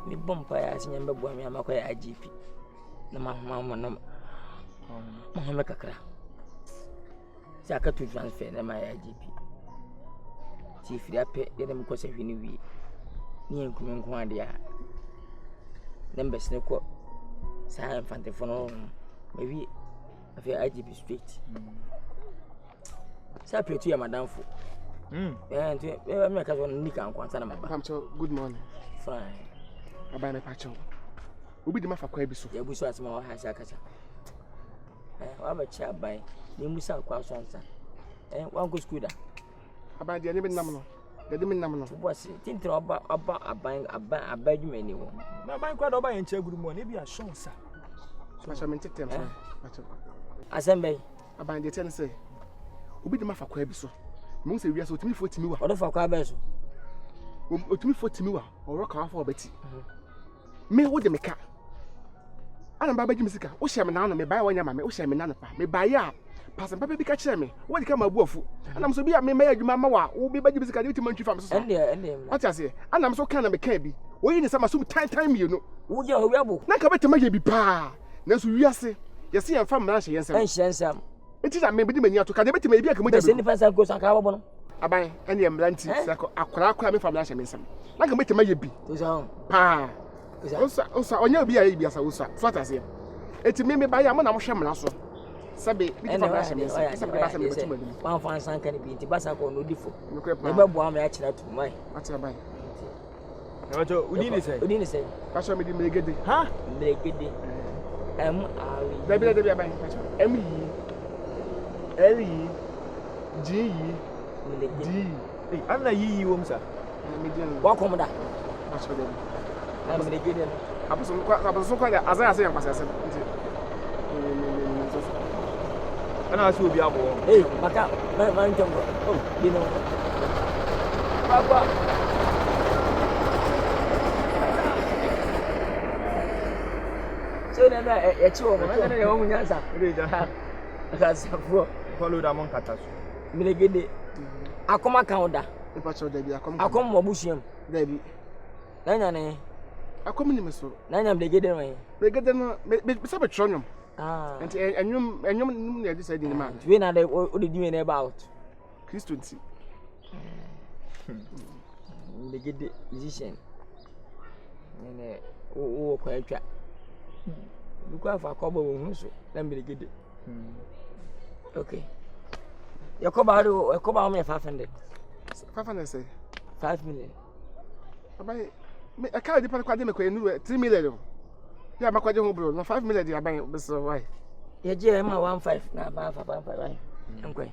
Me bompa ya sinya mbebo me amakwa ya IGP. Na mahoma no. Mahoma kakra. Saka to transfer na my IGP. Ti firi ape ye dem ko se hwini wi. Ni enkume nko ade a. Numbers ne ko sa infante fono maybe afi IGP straight. Sa pretu ya madam fo. Nti me ka so nika Nkansah na maba. Good morning. Fine. Aba me pacho. Obi di mafa kwa ebiso. Ya buso asema wa ha sha kasa. Wa ba cha bai. Ni musa kwa so ansa. Wan go school da. Aba de ne be nam no. De me nam no. Boss, tintre oba adwuma ni wo. Na ban kwa da oba yen chaguru mu na bi a shonsa. Pacho me tetem so. Pacho. Asembe. Aba de ten say. Obi di mafa kwa ebiso. Mo se wiase otimi fo timi wa. Odo fa kwa ba so. Otimi fo timi wa. Oro ka fa obeti. Me wo de meka. Ana baba ji misika. Wo hye me na no me bai wanya ma me. Wo hye me na no pa. Me bai a pasen papa bi ka kire me. Wo di ka ma buafu. Ana so bi a me ma adwuma ma wa. Wo bi ba ji misika de timi ntwi fam so. Ende. What ase? Ana so ka na me ka bi. Wo yi ni sama so time you no. Wo je ho wiabo. Na ka betema ye bi pa. Na so wiase. Yesi yan fam na hye yensam. Ensam. Enti na me bi di mani ato ka de betema bi aka mo de se ni fansa go san ka bobo no. Aban ene emlanti sako akora me fam na hye mensam. Na ka betema ye bi. To so. Pa. Osa onya bi ayi bi asa osa. So atase. Eti me ba ya mo na mo hwe mna so. Sabe bi di fam na hye mensam. Sabe ba sa me betema bi. Wan fansa kan bi nti basa ko no difo. E ba bo am ya kira to mai. Ati aban. E wacho udi ni say. Pacho me di megede. Ha? Megede. Dabi aban pacho. Eli G D. Hey, anna yi wo msa. Wa komda. Pacho dem. Na megede. Abuso kwa da azan yan kwasa asem. Ana aso obi abo. Hey, maka man jombo. Oh, you know. Papa. So na e chiwo mo na ne wo munyansa. Reja. Akasafo. Follow da mon kata so. Milegede. Akoma kan oda. E pacho da bi Akoma mo busuam. Da bi. Nanya ne. Akoma ni meso. Nanya milegede no. Megede no be sabe tronyum. Enti enyum num na edisa di ni man. We na de o de di me about. Christo nti. Milegede musician. Ne o kwa atwa. Duko afa kobo wo hunso na milegede. Okay. Yakoba me 500. 500 say 5 million. Abai me aka di pa kwa de me kwa enu 3 million. Ya makwaje ho bro no 5 million di abai be so why. Ye je ma 15 na ba 5 enkwe.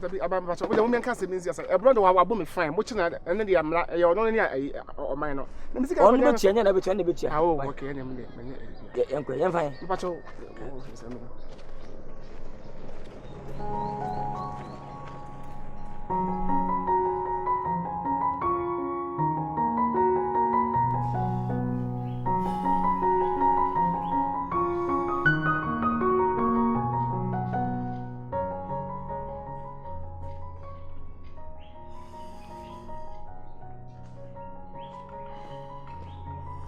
Tabi abai ba so we dem Nkansah means yes. E bro no wa bo me fine. Mo china ene de amla e ono ni o man no. Na me sika ono be tia nya na be tia na be tia. Ah oh okay ene me de. Enkwe yen fine. Pa cho.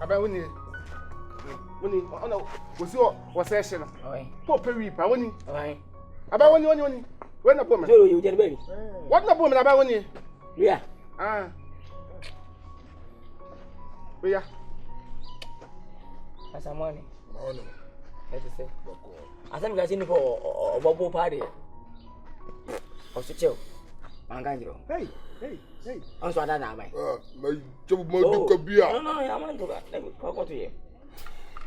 Aba woni ona wosi o se hye no po pewi pa woni aba woni we na bom zero you get baby what na bom na aba woni yeah we ya asa money let's say asem ga sini ko obobo party o se cheo manganjiro hey on so ada na mai my job mo duka bia no ya man to ga let me ko to ye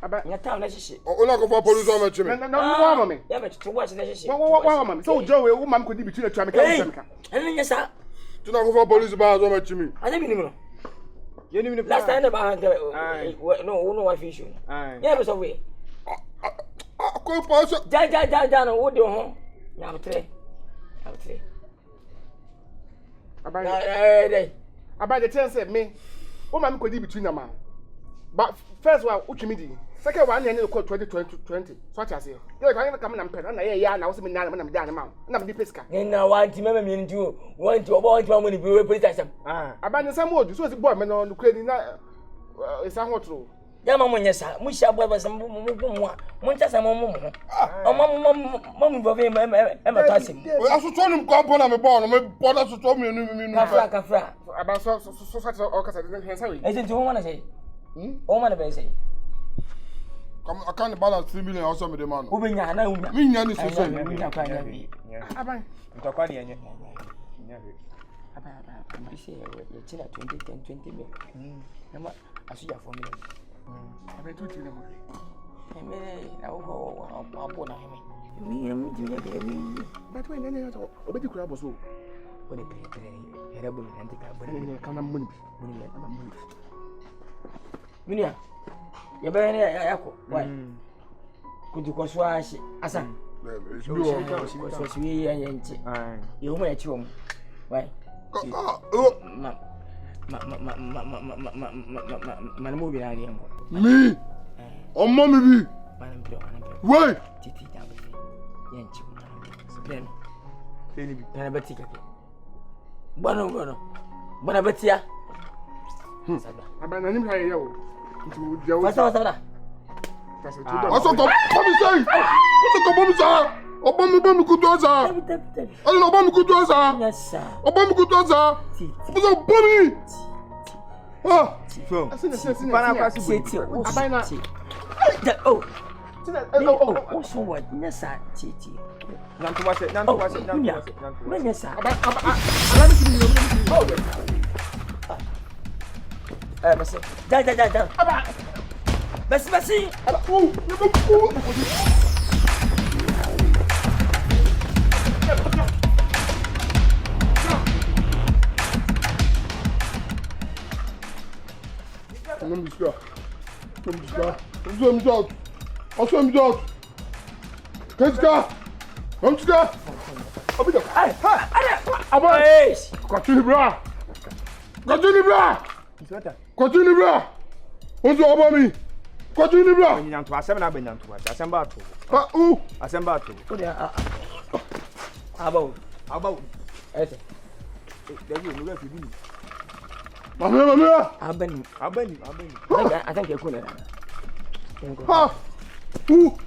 aba nya town na shishi ona ko fa police o ma chimi no wa mama ya me to watch na shishi wa mama so joe we wo mam ko di bitu na twa me ka ene nya sa tuna ko fa police ba zo ma chimi anya bi ni mo Ye ni mi last time ba no wa fish ya be so we ko pa so ja no wo de ho nya betre about the ten say me wo mam ko di between am but first one utwimi di second one na ko 2020 so ati ase ye kwa ka me na mpɛ na ye ya na wo se me na me da ne ma na me di pesika ni na wanti meme mi nti wanti obo wanti ma mo ni bi we police station about the same word so se boy me no kura ni na It's a hot. Yama Munyasa, Musha Babas and Munchas and Momo. Oh, Mamma Bovim, Emma Tassim. I should tell him compound I'm born. My brother should tell me Cafra. About such orchestra didn't answer. Isn't you want to say? Oh, man, say. I can't balance 3 million or something, man. Ubina, no, Me, and I say, 20 million. I see your formula. I bet 2 million. I may I'll put on him. But when any other, obey crab was so. When they pay, terrible handicap, but I can't move. Minia, you're very near. Why? Could you consume Asa? You may at home. Why? Man moving idea. Me? Oh, mommy. Wait. Then, Benebetica. Bono, Bonabetia. I ban him high yo. What's that? What's up, Bobby say? What's up, Obama could do us. I don't know Obama could do us. Yes, sir. Obama could do us. What's up, Bobby? Ah, so. Oh, so what? Yes, sir. Titi. Yes, sir. Continue, bra. What's up about me? Continue, bra. To assemble, I've been to us. Assemble. Assemble. About. There's no refuge. I've been. I think you're good at that. Ha! Who?